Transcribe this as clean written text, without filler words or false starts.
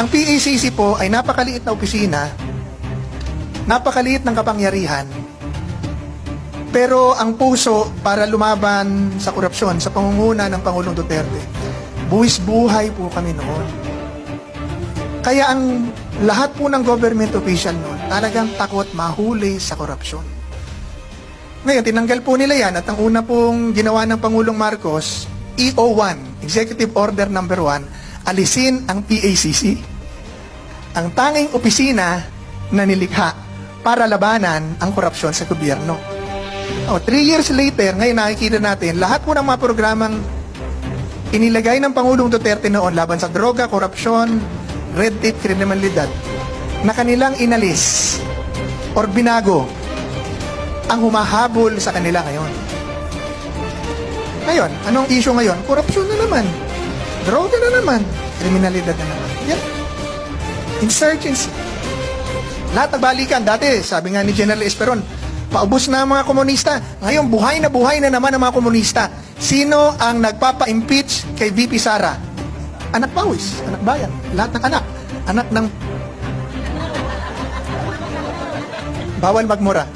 Ang PACC po ay napakaliit na opisina, napakaliit ng kapangyarihan, pero ang puso para lumaban sa korupsyon sa pangunguna ng Pangulong Duterte, buwis buhay po kami noon. Kaya ang lahat po ng government official noon talagang takot mahuli sa korupsyon. Ngayon, tinanggal po nila yan at ang una pong ginawa ng Pangulong Marcos, EO1, Executive Order No. 1, alisin ang PACC. Ang tanging opisina na nilikha para labanan ang korupsyon sa gobyerno. 3 years later, ngayon nakikita natin, lahat po ng mga programang inilagay ng Pangulong Duterte noon laban sa droga, korupsyon, red tape, kriminalidad, na kanilang inalis or binago ang humahabol sa kanila ngayon. Ngayon, anong issue ngayon? Korupsyon na naman, droga na naman, kriminalidad na naman. Yan. Insurgency. Lahat nagbalikan. Dati, sabi nga ni General Esperon, paubos na ang mga komunista. Ngayon, buhay na naman ang mga komunista. Sino ang nagpapa-impeach kay VP Sara? Anak Pawis, anak bayan. Lahat ng anak. Anak ng... Bawal magmura.